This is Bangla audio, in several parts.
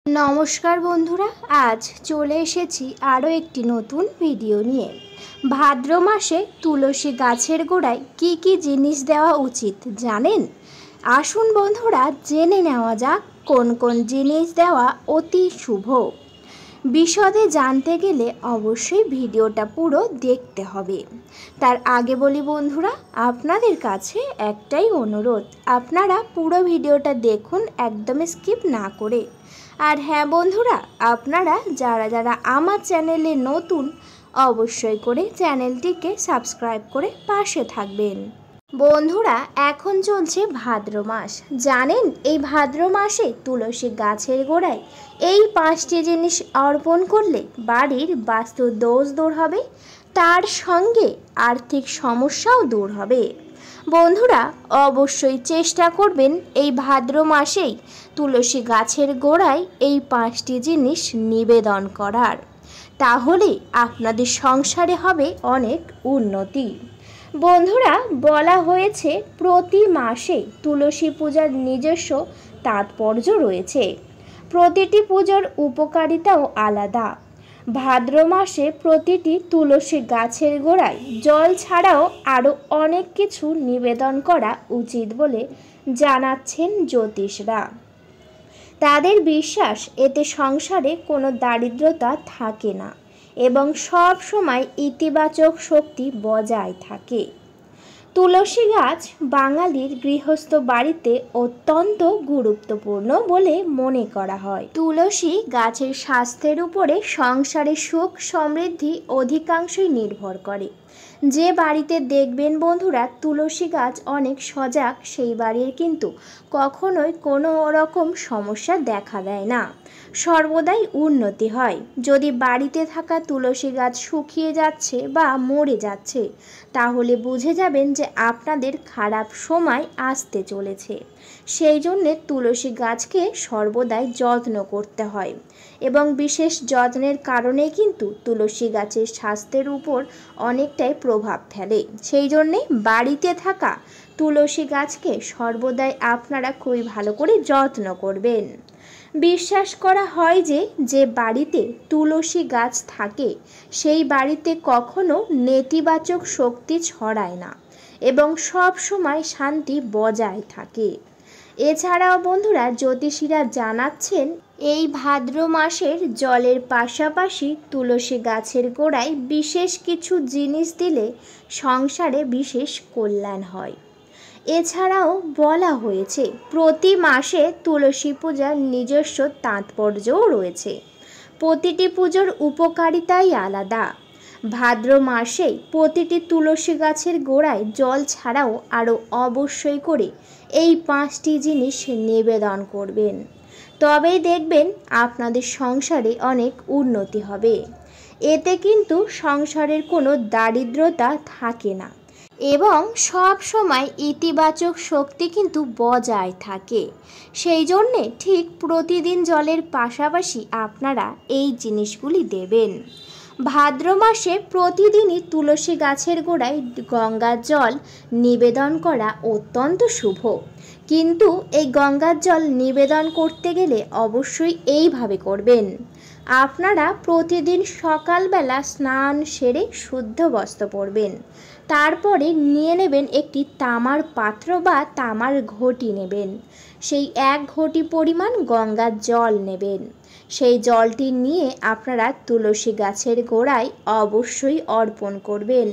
नमस्कार बंधुरा आज चले एसेছি आरो एकटी नतून भिडियो निये। भाद्र मासे तुलसी गाछेर गोड़ाय की जिनिस देওয়া उचित जानेन? आसुन बंधुरा जेने नेওয়া যাক कोन कोन जिनिस देওয়া अति शुभ। विशदे जानते गेले अवश्यई भिडियोटा पुरो देखते हबे। तार आगे बोली बंधुरा आपनादेर काछे एकटाई अनुरोध, आपनारा पुरो भिडियोटा देखुन एकदम स्किप ना करे। और हाँ बंधुरा आपनारा जारा जारा आमार चैनेले नतून अवश्यई करे चैनलटिके साबस्क्राइब करे पाशे थाकबेन। बंधुरा एखन चलछे भाद्र मास, जानेन एई भाद्र मासे तुलसी गाछेर गोड़ाय एई 5टी जिनिस अर्पण करले बाड़ीर बास्तु दोष दूर हबे, तार संगे आर्थिक समस्याओ दूर हबे। बंधुरा अवश्यई चेष्टा करबेन एई भाद्र मासेई तुलसी गाछेर गोड़ाय एई 5टी जिनिस निवेदन करार, ताहले आपनादेर संसारे हबे अनेक उन्नति। बंधुरा बला हयेछे प्रति मासे तुलसी पूजार निजस्व तात्पर्य रयेछे, प्रतिटी पूजार उपकारिताओ आलादा। भाद्र मासे प्रतिटी तुलसी गाछेर गोड़ाय जल छाड़ाओ आरो अनेक किछु निवेदन करा उचित बोले जानाच्छेन ज्योतिषरा। तादेर विश्वास एते संसारे कोनो दारिद्रता थाके ना एबं सब समय इतिबाचक शक्ति बजाय थाके। तुलसी गाछ बांगालिर गृहस्थ बाड़ीते अत्यंत गुरुत्वपूर्ण बोले मने करा हय। तुलसी गाछेर स्वास्थ्येर उपरे संसारे सुख समृद्धि अधिकांशई निर्भर करे। जे बाड़ीते देखबेन बंधुरा तुलसी गाछ अनेक सजाग सेई बाड़ीर किन्तु कखनोई कोनो रकम समस्या देखा देय ना, सर्वदाई उन्नति हय। यदि बाड़ीते थाका तुलसी गाछ शुकिये जाच्छे बा मरे जाच्छे ताहले बुझे जाबेन जे आपनादेर खाराप समय आसते चलेछे। सेई जन्य तुलसी गाछके सर्वदाई यत्न करते हय एबं विशेष यत्नेर कारणे किन्तु तुलसी गाछेर स्वास्थ्येर उपर अनेकटाई प्रभाव फेले। सेई जन्य बाड़ीते थाका तुलसी गाछके सर्वदाई आपनारा खुबই भालो करे यत्न करबेन। विश्वास करा हय जे बाड़ीते तुलसी गाछ थाके सेई बाड़ीते कखनो नेतिबाचक शक्ति छड़ाय ना एबं सब समय शांति बजाय थाके। एछाड़ाओ बंधुरा ज्योतिषीरा जानाच्छेन এই ভাদ্র মাসের জলের পাশাপাশি তুলসী গাছের গোড়ায় বিশেষ কিছু জিনিস দিলে সংসারে বিশেষ কল্যাণ হয়। এছাড়াও বলা হয়েছে প্রতি মাসে তুলসী পূজার নিজস্ব তাৎপর্যও রয়েছে, প্রতিটি পুজোর উপকারিতাই আলাদা। ভাদ্র মাসে প্রতিটি তুলসী গাছের গোড়ায় জল ছাড়াও আরও অবশ্যই করে এই 5টি জিনিস নিবেদন করবেন, তবেই দেখবেন আপনাদের সংসারে অনেক উন্নতি হবে। এতে কিন্তু সংসারের কোনো দারিদ্রতা থাকে না এবং সব সময় ইতিবাচক শক্তি কিন্তু বজায় থাকে। সেই জন্যে ঠিক প্রতিদিন জলের পাশাপাশি আপনারা এই জিনিসগুলি দেবেন। ভাদ্র মাসে প্রতিদিনই তুলসী গাছের গোড়ায় গঙ্গার জল নিবেদন করা অত্যন্ত শুভ, কিন্তু এই গঙ্গার জল নিবেদন করতে গেলে অবশ্যই এইভাবে করবেন। আপনারা প্রতিদিন সকালবেলা স্নান সেরে শুদ্ধ বস্ত্র পরবেন, তারপরে নিয়ে নেবেন একটি তামার পাত্র বা তামার ঘটি নেবেন, সেই 1 ঘটি পরিমাণ গঙ্গার জল নেবেন। সেই জলটি নিয়ে আপনারা তুলসী গাছের গোড়ায় অবশ্যই অর্পণ করবেন।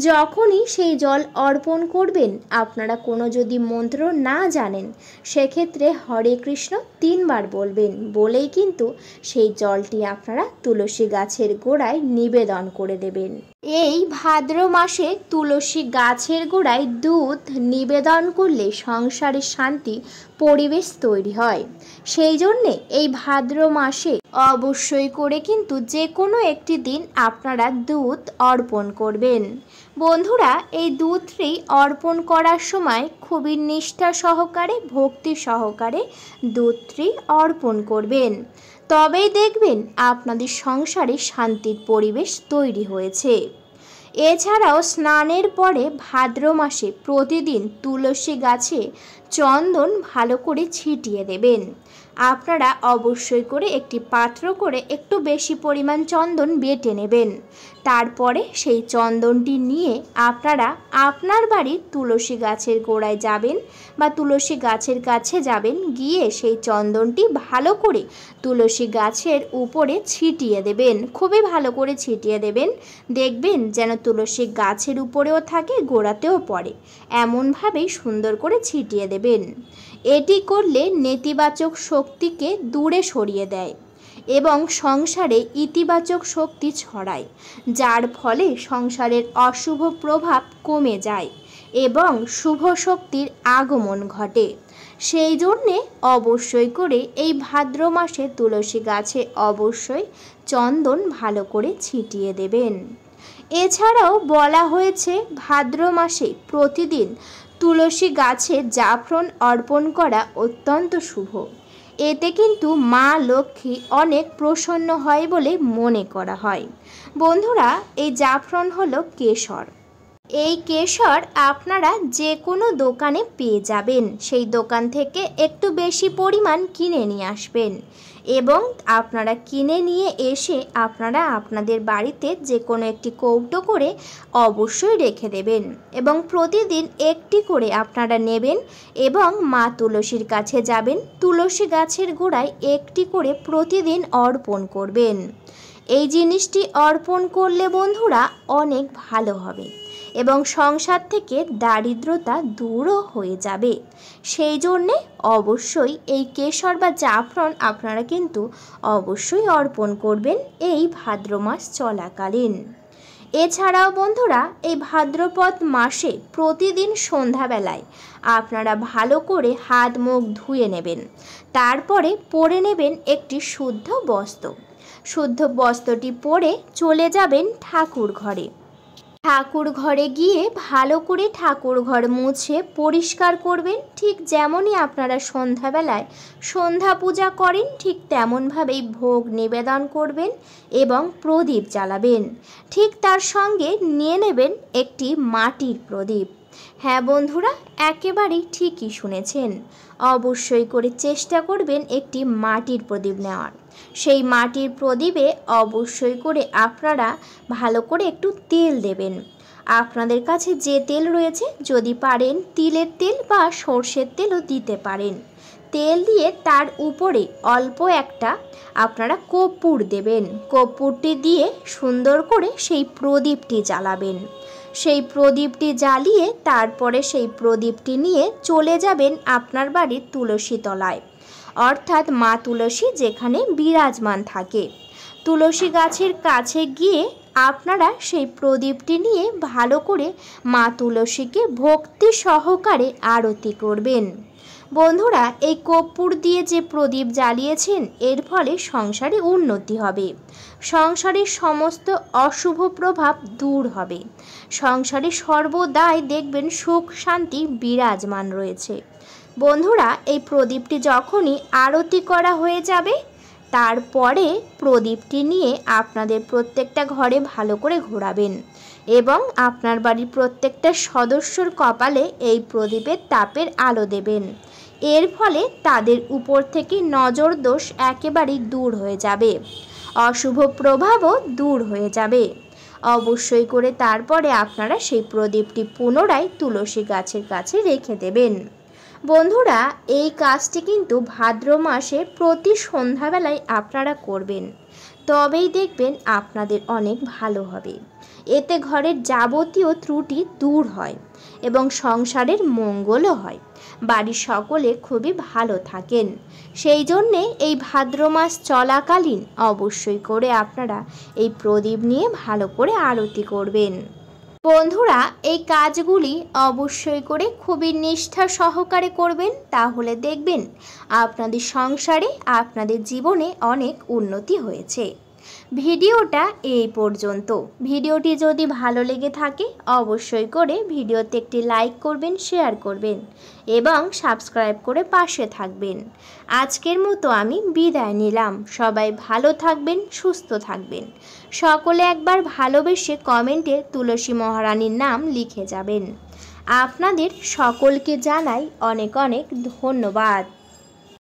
যখনই সেই জল অর্পণ করবেন আপনারা কোনো যদি মন্ত্র না জানেন সেক্ষেত্রে হরে কৃষ্ণ 3 বার বলবেন, বলেই কিন্তু সেই জলটি আপনারা তুলসী গাছের গোড়ায় নিবেদন করে দেবেন। এই ভাদ্র মাসে তুলসী গাছের গোড়ায় দুধ নিবেদন করলে সংসারে শান্তি পরিবেশ তৈরি হয়। সেই জন্যে এই ভাদ্র মাসে অবশ্যই করে কিন্তু যে কোনো একটি দিন আপনারা দুধ অর্পণ করবেন। বন্ধুরা এই দুধটি অর্পণ করার সময় খুবই নিষ্ঠা সহকারে ভক্তি সহকারে দুধটি অর্পণ করবেন, তবেই দেখবেন আপনাদের সংসারে শান্তির পরিবেশ তৈরি হয়েছে। এছাড়াও স্নানের পরে ভাদ্র মাসে প্রতিদিন তুলসী গাছে চন্দন ভালো করে ছিটিয়ে দেবেন আপনারা অবশ্যই করে একটি পাত্র করে একটু বেশি পরিমাণ চন্দন বেটে নেবেন। তারপরে সেই চন্দনটি নিয়ে আপনারা আপনার বাড়ির তুলসী গাছের গোড়ায় যাবেন বা তুলসী গাছের কাছে যাবেন, গিয়ে সেই চন্দনটি ভালো করে তুলসী গাছের উপরে ছিটিয়ে দেবেন। খুবই ভালো করে ছিটিয়ে দেবেন, দেখবেন যেন তুলসী গাছের উপরেও থাকে, গোড়াতেও পড়ে, এমনভাবেই সুন্দর করে ছিটিয়ে দেবেন। এটি করলে নেতিবাচক শক্তিকে দূরে সরিয়ে দেয় এবং সংসারে ইতিবাচক শক্তি ছড়ায়, যার ফলে সংসারের অশুভ প্রভাব কমে যায় এবং শুভ শক্তির আগমন ঘটে। সেই জন্যে অবশ্যই করে এই ভাদ্র মাসে তুলসী গাছে অবশ্যই চন্দন ভালো করে ছিটিয়ে দেবেন। এছাড়াও বলা হয়েছে ভাদ্র মাসে প্রতিদিন তুলসী গাছে জাফরান অর্পণ করা অত্যন্ত শুভ। এতে কিন্তু মা লক্ষ্মী অনেক প্রসন্ন হয় বলে মনে করা হয়। বন্ধুরা, এই জাফরান হলো কেশর। এই কেশর আপনারা যে কোনো দোকানে পেয়ে যাবেন। সেই দোকান থেকে একটু বেশি পরিমাণ কিনে নিয়ে আসবেন এবং আপনারা কিনে নিয়ে এসে আপনারা আপনাদের বাড়িতে যে কোনো একটি কৌটো করে অবশ্যই রেখে দেবেন এবং প্রতিদিন একটি করে আপনারা নেবেন এবং মা তুলসীর কাছে যাবেন। তুলসী গাছের গোড়ায় একটি করে প্রতিদিন অর্পণ করবেন। এই জিনিসটি অর্পণ করলে বন্ধুরা অনেক ভালো হবে এবং সংসার থেকে দারিদ্রতা দূরও হয়ে যাবে। সেই জন্যে অবশ্যই এই কেশর বা জাফরান আপনারা কিন্তু অবশ্যই অর্পণ করবেন এই ভাদ্র মাস চলাকালীন। এছাড়াও বন্ধুরা, এই ভাদ্রপদ মাসে প্রতিদিন সন্ধ্যাবেলায় আপনারা ভালো করে হাত মুখ ধুয়ে নেবেন। তারপরে পরে নেবেন একটি শুদ্ধ বস্ত্র। শুদ্ধ বস্ত্রটি পরে চলে যাবেন ঠাকুর ঘরে। ঠাকুর ঘরে গিয়ে ভালো করে ঠাকুর ঘর মুছে পরিষ্কার করবেন। ঠিক যেমনই আপনারা সন্ধ্যাবেলায় সন্ধ্যা পূজা করেন ঠিক তেমনভাবেই ভোগ নিবেদন করবেন এবং প্রদীপ জ্বালাবেন। ঠিক তার সঙ্গে নিয়ে নেবেন একটি মাটির প্রদীপ। হ্যাঁ বন্ধুরা, একেবারেই ঠিকই শুনেছেন। অবশ্যই করে চেষ্টা করবেন একটি মাটির প্রদীপ নেওয়ার। সেই মাটির প্রদীপে অবশ্যই করে আপনারা ভালো করে একটু তেল দেবেন। আপনাদের কাছে যে তেল রয়েছে, যদি পারেন তিলের তেল বা সর্ষের তেলও দিতে পারেন। তেল দিয়ে তার উপরে অল্প একটা আপনারা কর্পূর দেবেন। কর্পূরটি দিয়ে সুন্দর করে সেই প্রদীপটি জ্বালাবেন। সেই প্রদীপটি জ্বালিয়ে তারপরে সেই প্রদীপটি নিয়ে চলে যাবেন আপনার বাড়ির তুলসী তলায়, অর্থাৎ মা তুলসী যেখানে বিরাজমান থাকে। তুলসী গাছের কাছে গিয়ে আপনারা সেই প্রদীপটি নিয়ে ভালো করে মা তুলসীকে ভক্তি সহকারে আরতি করবেন। বন্ধুরা, এই কর্পূর দিয়ে যে প্রদীপ জ্বালিয়েছেন এর ফলে সংসারে উন্নতি হবে, সংসারের সমস্ত অশুভ প্রভাব দূর হবে, সংসারে সর্বদাই দেখবেন সুখ শান্তি বিরাজমান রয়েছে। বন্ধুরা, এই প্রদীপটি যখনই আরতি করা হয়ে যাবে তারপরে প্রদীপটি নিয়ে আপনাদের প্রত্যেকটা ঘরে ভালো করে ঘোরাবেন এবং আপনার বাড়ির প্রত্যেকটা সদস্যর কপালে এই প্রদীপের তাপের আলো দেবেন। এর ফলে তাদের উপর থেকে নজর দোষ একেবারেই দূর হয়ে যাবে, অশুভ প্রভাবও দূর হয়ে যাবে। অবশ্যই করে তারপরে আপনারা সেই প্রদীপটি পুনরায় তুলসী গাছের কাছে রেখে দেবেন। বন্ধুরা, এই কাজটি কিন্তু ভাদ্র মাসে প্রতি সন্ধ্যাবেলায় আপনারা করবেন, তবেই দেখবেন আপনাদের অনেক ভালো হবে। এতে ঘরের যাবতীয় ত্রুটি দূর হয় এবং সংসারের মঙ্গলও হয়, বাড়ির সকলে খুবই ভালো থাকেন। সেই জন্যে এই ভাদ্র মাস চলাকালীন অবশ্যই করে আপনারা এই প্রদীপ নিয়ে ভালো করে আরতি করবেন। বন্ধুরা, এই কাজগুলি অবশ্যই করে খুবই নিষ্ঠা সহকারে করবেন, তাহলে দেখবেন আপনাদের সংসারে আপনাদের জীবনে অনেক উন্নতি হয়েছে। ভিডিওটা এই পর্যন্ত। ভিডিওটি যদি ভালো লেগে থাকে অবশ্যই করে ভিডিওতে একটি লাইক করবেন, শেয়ার করবেন এবং সাবস্ক্রাইব করে পাশে থাকবেন। আজকের মতো আমি বিদায় নিলাম। সবাই ভালো থাকবেন, সুস্থ থাকবেন। সকলে একবার ভালোবেসে কমেন্টে তুলসী মহারানীর নাম লিখে যাবেন। আপনাদের সকলকে জানাই অনেক অনেক ধন্যবাদ।